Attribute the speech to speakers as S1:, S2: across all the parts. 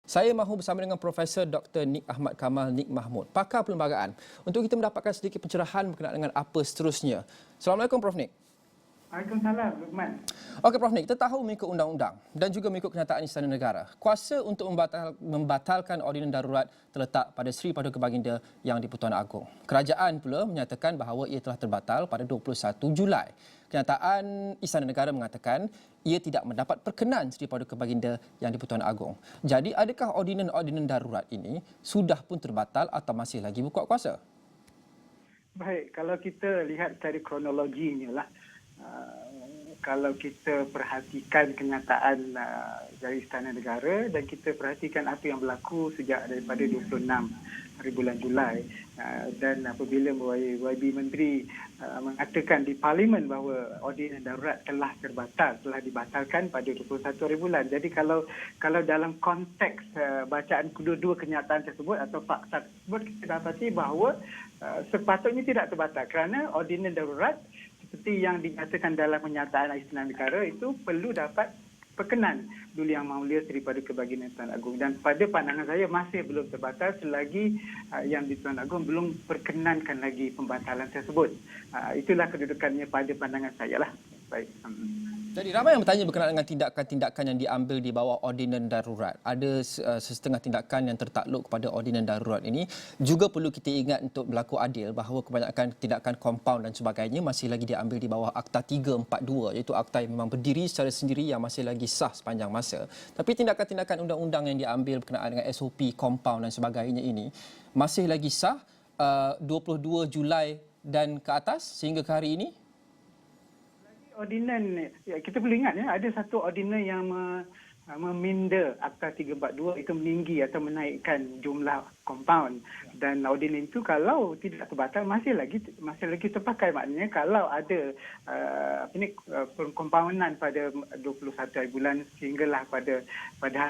S1: Saya mahu bersama dengan Profesor Dr. Nik Ahmad Kamal Nik Mahmud, pakar perlembagaan, untuk kita mendapatkan sedikit pencerahan berkenaan dengan apa seterusnya. Assalamualaikum Prof. Nik.
S2: Waalaikumsalam, Luqman.
S1: Okey Prof. Nik, kita tahu mengikut undang-undang dan juga mengikut kenyataan Istana Negara, kuasa untuk membatalkan ordinan darurat terletak pada Seri Paduka Baginda Yang di-Pertuan Agong. Kerajaan pula menyatakan bahawa ia telah terbatal pada 21 Julai. Kenyataan Istana Negara mengatakan ia tidak mendapat perkenan Seri Paduka Baginda Yang di-Pertuan Agong. Jadi adakah ordinan-ordinan darurat ini sudah pun terbatal atau masih lagi berkuat kuasa?
S2: Baik, kalau kita lihat dari kronologinya lah, kalau kita perhatikan kenyataan dari Istana Negara dan kita perhatikan apa yang berlaku sejak daripada 26 hari bulan Julai, dan apabila YB Menteri mengatakan di Parlimen bahawa ordinan darurat telah dibatalkan pada 21 hari bulan. Jadi kalau dalam konteks bacaan kedua-dua kenyataan tersebut atau fakta tersebut, kita dapati bahawa sepatutnya tidak terbatal kerana ordinan darurat seperti yang dinyatakan dalam kenyataan Istana Negara itu perlu dapat perkenan Duli Yang Mahmulia Seri Paduka Baginda Tuan Agong, dan pada pandangan saya masih belum terbatal selagi Yang di-Tuan Agong belum perkenankan lagi pembatalan tersebut. Itulah kedudukannya pada pandangan saya lah. Baik.
S1: Jadi ramai yang bertanya berkenaan dengan tindakan-tindakan yang diambil di bawah ordinan darurat. Ada sesetengah tindakan yang tertakluk kepada ordinan darurat ini. Juga perlu kita ingat untuk berlaku adil bahawa kebanyakan tindakan kompaun dan sebagainya masih lagi diambil di bawah Akta 342, iaitu akta yang memang berdiri secara sendiri yang masih lagi sah sepanjang masa. Tapi tindakan-tindakan undang-undang yang diambil berkenaan dengan SOP, kompaun dan sebagainya ini masih lagi sah 22 Julai dan ke atas sehingga ke hari ini.
S2: Ordinan, kita perlu ingat ada satu ordinan yang meminda Akta 342 itu meninggi atau menaikkan jumlah kompaun, dan ordinan itu kalau tidak terbatal masih lagi terpakai. Maknanya kalau ada pengkompaunan pada 21 hari bulan sehinggalah pada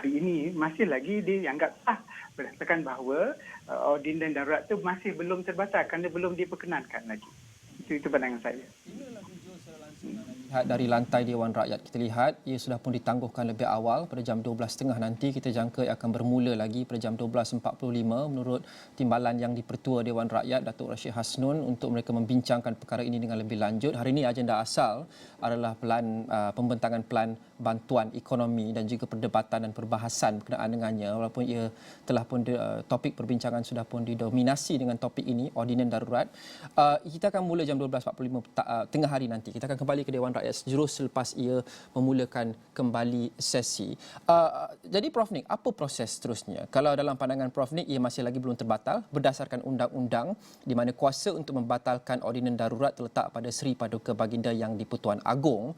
S2: hari ini masih lagi dianggap sah, berdasarkan bahawa ordinan darurat itu masih belum terbatal kerana belum diperkenankan lagi. Itu pandangan saya.
S1: Lihat dari lantai Dewan Rakyat, kita lihat ia sudah pun ditangguhkan lebih awal pada jam 12.30 nanti. Kita jangka ia akan bermula lagi pada jam 12.45 menurut timbalan Yang di-Pertua Dewan Rakyat Datuk Rashid Hasnun untuk mereka membincangkan perkara ini dengan lebih lanjut. Hari ini agenda asal adalah pembentangan pelan bantuan ekonomi dan juga perdebatan dan perbahasan berkenaan dengannya, walaupun ia telah pun topik perbincangan sudah pun didominasi dengan topik ini, ordinan darurat. Kita akan mula jam 12.45 tengah hari nanti. Kita akan kembali ke Dewan Rakyat sejurus selepas ia memulakan kembali sesi. Jadi Prof. Nik, apa proses seterusnya? Kalau dalam pandangan Prof. Nik, ia masih lagi belum terbatal berdasarkan undang-undang di mana kuasa untuk membatalkan ordinan darurat terletak pada Seri Paduka Baginda Yang di-Pertuan Agong.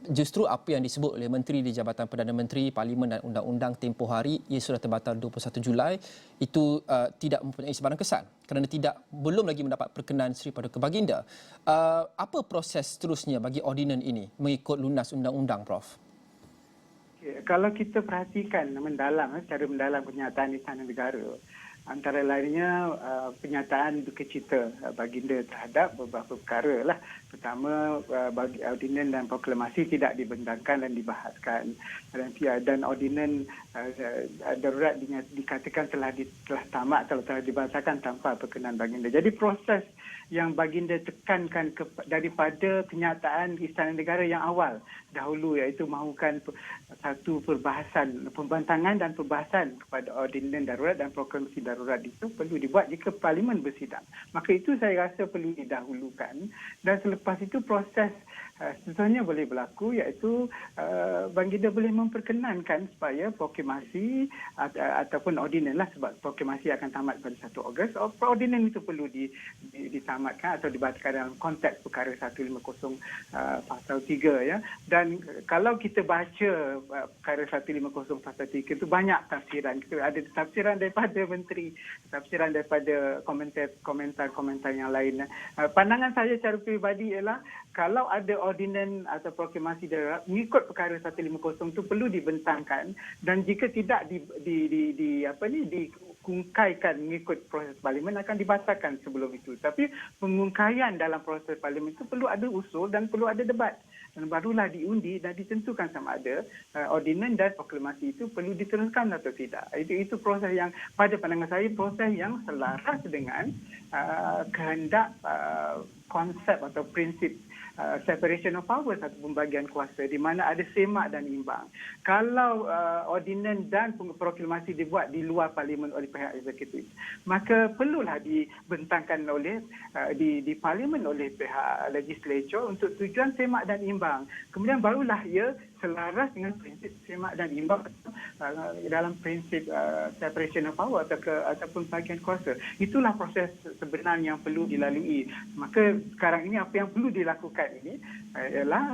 S1: Justru apa yang disebut oleh Menteri di Jabatan Perdana Menteri, Parlimen dan Undang-Undang tempoh hari, ia sudah terbatal 21 Julai, itu tidak mempunyai sebarang kesan kerana belum lagi mendapat perkenan Seri Paduka Baginda. Apa proses seterusnya bagi ordinan ini mengikut lunas undang-undang, Prof?
S2: Kalau kita perhatikan secara mendalam kenyataan Istana Negara, antara lainnya penyataan duka cita Baginda terhadap beberapa perkara lah. Pertama, ordinan dan proklamasi tidak dibentangkan dan dibahaskan, dan ordinan darurat dikatakan telah tamat atau telah dibatalkan tanpa perkenan Baginda. Jadi proses yang Baginda tekankan daripada kenyataan Istana Negara yang awal dahulu, iaitu mahukan satu pembentangan dan perbahasan kepada ordinan darurat dan proklamasi darurat itu perlu dibuat jika Parlimen bersidang. Maka itu saya rasa perlu didahulukan, dan selepas itu proses seterusnya boleh berlaku, iaitu Baginda boleh memperkenankan supaya proklamasi ataupun ordinan lah, sebab proklamasi akan tamat pada 1 Ogos. Ordinan itu perlu ditamatkan atau dibatalkan dalam konteks perkara 150 pasal 3 ya. Dan kalau kita baca perkara 150 pasal 3 itu banyak tafsiran. Ada tafsiran daripada menteri, tafsiran daripada komentar yang lain. Pandangan saya secara peribadi ialah kalau ada ordinan atau proklamasi darurat mengikut perkara 150 itu perlu dibentangkan, dan jika tidak dikungkaikan mengikut proses Parlimen akan dibatalkan sebelum itu. Tapi pengungkaian dalam proses Parlimen itu perlu ada usul dan perlu ada debat. dan barulah diundi dan ditentukan sama ada ordinan dan proklamasi itu perlu diteruskan atau tidak. Itu proses yang pada pandangan saya proses yang selaras dengan kehendak konsep atau prinsip separation of powers atau pembagian kuasa di mana ada semak dan imbang. Kalau ordinan dan proklamasi dibuat di luar parlimen oleh pihak eksekutif, maka perlulah dibentangkan oleh di parlimen oleh pihak legislature untuk tujuan semak dan imbang. Kemudian barulah ia selaras dengan prinsip semak dan imbang dalam prinsip separation of power ataupun bahagian kuasa. Itulah proses sebenarnya yang perlu dilalui. Maka sekarang ini apa yang perlu dilakukan ini ialah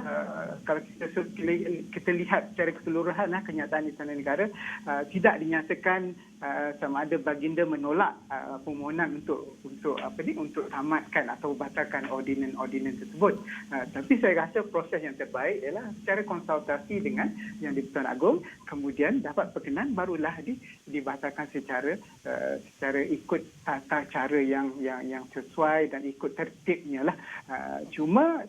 S2: kalau kita lihat secara keseluruhan kenyataan Istana Negara tidak dinyatakan sama ada baginda menolak permohonan untuk tamatkan atau batalkan ordinan tersebut. Tapi saya rasa proses yang terbaik ialah secara konsultasi dengan Yang di-Pertuan Agong, kemudian dapat berkenan barulah dibatalkan secara ikut tata cara yang sesuai dan ikut tertibnya lah. Cuma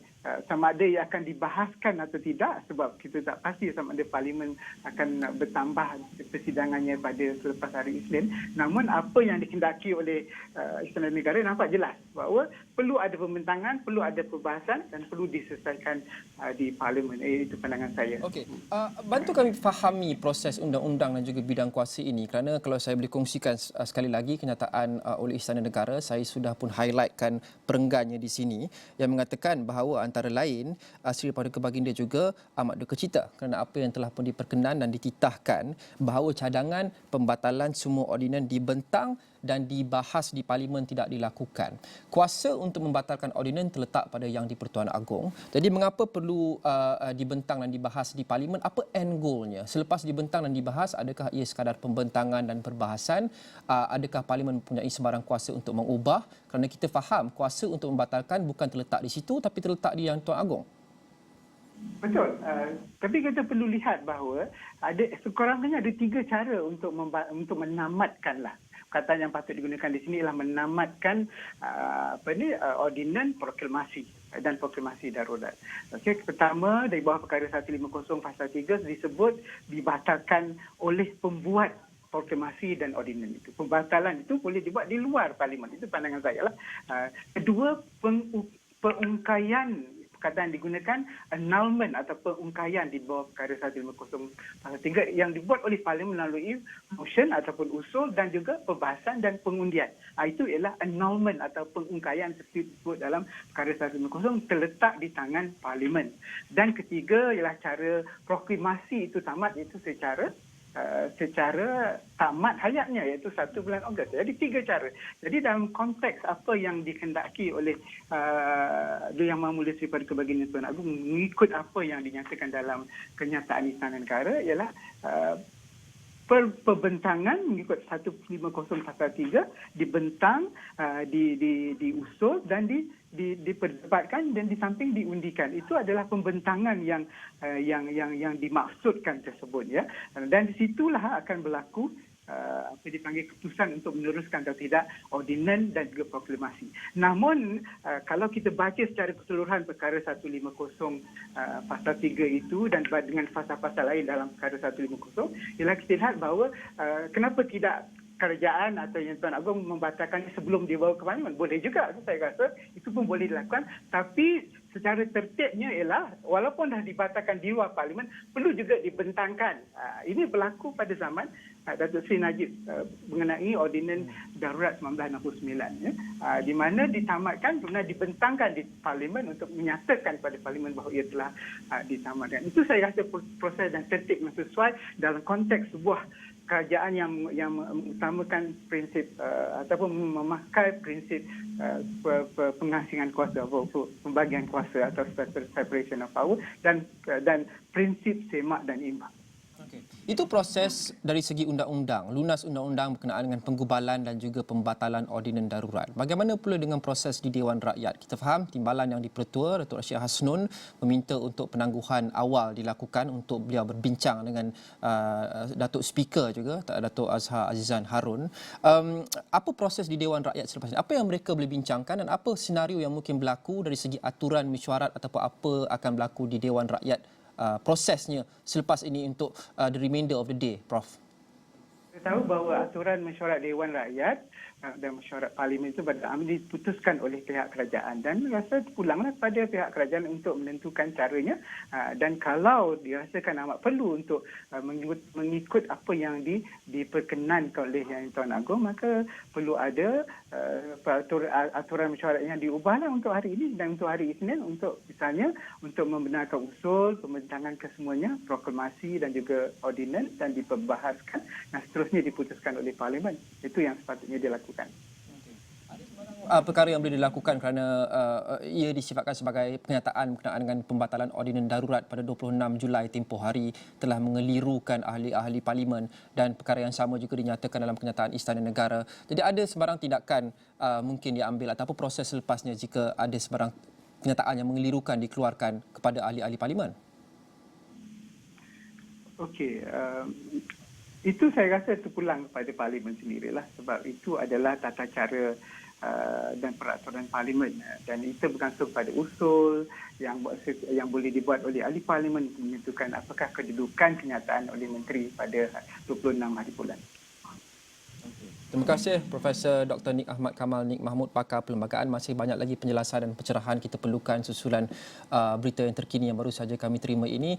S2: sama ada ia akan dibahaskan atau tidak sebab kita tak pasti sama ada parlimen akan bertambah persidangannya pada selepas hari Isnin. Namun apa yang dikehendaki oleh Istana Negara nampak jelas bahawa perlu ada pembentangan, perlu ada perbahasan dan perlu diselesaikan di parlimen. Itu pandangan saya.
S1: Okey, bantu kami fahami proses undang-undang dan juga bidang kuasa ini kerana kalau saya boleh kongsikan sekali lagi kenyataan oleh Istana Negara, saya sudah pun highlightkan perenggannya di sini yang mengatakan bahawa antara lain Seri Paduka Baginda juga amat duka cita kerana apa yang telah pun diperkenan dan dititahkan bahawa cadangan pembatalan semua ordinan dibentang dan dibahas di parlimen tidak dilakukan. Kuasa untuk membatalkan ordinan terletak pada Yang di-Pertuan Agong. Jadi mengapa perlu dibentang dan dibahas di parlimen? Apa end goalnya? Selepas dibentang dan dibahas, adakah ia sekadar pembentangan dan perbahasan? Adakah parlimen mempunyai sebarang kuasa untuk mengubah? Kerana kita faham kuasa untuk membatalkan bukan terletak di situ tapi terletak di Yang di-Pertuan Agong.
S2: Betul. Tapi kita perlu lihat bahawa sekurang-kurangnya ada 3 cara untuk menamatkanlah. Perkataan yang patut digunakan di sini ialah menamatkan ordinan proklamasi dan proklamasi darurat. Okey, pertama dari bawah perkara 150 pasal 3 disebut dibatalkan oleh pembuat proklamasi dan ordinan itu. Pembatalan itu boleh dibuat di luar parlimen. Itu pandangan saya lah. Kedua, pengungkaian perkataan digunakan annulment atau pengungkaian di bawah perkara 150 pasal 3 yang dibuat oleh parlimen melalui motion ataupun usul dan juga perbahasan dan pengundian. Itu ialah annulment atau pengungkaian seperti disebut dalam perkara 150 terletak di tangan parlimen. Dan ketiga ialah cara proklamasi itu tamat iaitu secara tamat hayatnya iaitu 1 bulan Ogos. Jadi 3 cara. Jadi dalam konteks apa yang dikehendaki oleh Yang Maha Seri Paduka Baginda Tuan Agong mengikut apa yang dinyatakan dalam kenyataan Istana Negara ialah perbentangan mengikut 150 pasal 3 dibentang, diusul dan diperdebatkan dan di samping diundikan. Itu adalah pembentangan yang dimaksudkan tersebut ya. Dan di situlah akan berlaku dipanggil keputusan untuk meneruskan atau tidak ordinan dan juga proklamasi. Namun kalau kita baca secara keseluruhan perkara 150 pasal 3 itu dan dengan pasal-pasal lain dalam perkara 150 ialah kita lihat bahawa kenapa tidak kerajaan atau Yang Tuan Agong membatalkan sebelum dibawa ke parlimen. Boleh juga, saya rasa itu pun boleh dilakukan. Tapi secara tertibnya ialah walaupun dah dibatalkan di luar parlimen, perlu juga dibentangkan. Ini berlaku pada zaman Datuk Seri Najib mengenai ordinan darurat 1969. Ya, di mana ditamatkan, kemudian dibentangkan di parlimen untuk menyatakan pada parlimen bahawa ia telah ditamatkan. Itu saya rasa proses dan tertib yang sesuai dalam konteks sebuah kerajaan yang mengutamakan prinsip ataupun memakai prinsip pengasingan kuasa, pembagian kuasa atau separation of power dan prinsip semak dan imbang.
S1: Okey. Itu proses dari segi undang-undang, lunas undang-undang berkenaan dengan penggubalan dan juga pembatalan ordinan darurat. Bagaimana pula dengan proses di Dewan Rakyat? Kita faham timbalan yang di-Pertua, Datuk Rashid Hasnun meminta untuk penangguhan awal dilakukan untuk beliau berbincang dengan Datuk Speaker juga, Datuk Azhar Azizan Harun. Apa proses di Dewan Rakyat selepas ini? Apa yang mereka boleh bincangkan dan apa senario yang mungkin berlaku dari segi aturan mesyuarat ataupun apa akan berlaku di Dewan Rakyat prosesnya selepas ini untuk the remainder of the day, Prof?
S2: Kita tahu bahawa aturan mesyuarat Dewan Rakyat dan mesyuarat Parlimen itu diputuskan oleh pihak kerajaan dan rasa pulanglah pada pihak kerajaan untuk menentukan caranya dan kalau dirasakan amat perlu untuk mengikut apa yang diperkenankan oleh Yang Tuan Agong, maka perlu ada aturan mesyuarat yang diubahlah untuk hari ini dan untuk hari Isnin untuk misalnya untuk membenarkan usul pembentangan kesemuanya, proklamasi dan juga ordinan dan diperbahaskan dan seterusnya diputuskan oleh Parlimen. Itu yang sepatutnya dilakukan.
S1: Perkara yang boleh dilakukan kerana ia disifatkan sebagai pernyataan berkenaan dengan pembatalan ordinan darurat pada 26 Julai tempoh hari telah mengelirukan ahli-ahli Parlimen dan perkara yang sama juga dinyatakan dalam kenyataan Istana Negara. Jadi ada sebarang tindakan mungkin diambil ataupun proses selepasnya jika ada sebarang kenyataan yang mengelirukan dikeluarkan kepada ahli-ahli Parlimen?
S2: Okey, itu saya rasa terpulang kepada Parlimen sendirilah sebab itu adalah tata cara dan peraturan Parlimen dan itu bergantung pada usul yang boleh dibuat oleh ahli Parlimen menentukan apakah kedudukan kenyataan oleh menteri pada 26 hari bulan.
S1: Terima kasih Profesor Dr. Nik Ahmad Kamal Nik Mahmud, pakar perlembagaan. Masih banyak lagi penjelasan dan pencerahan kita perlukan susulan berita yang terkini yang baru saja kami terima ini.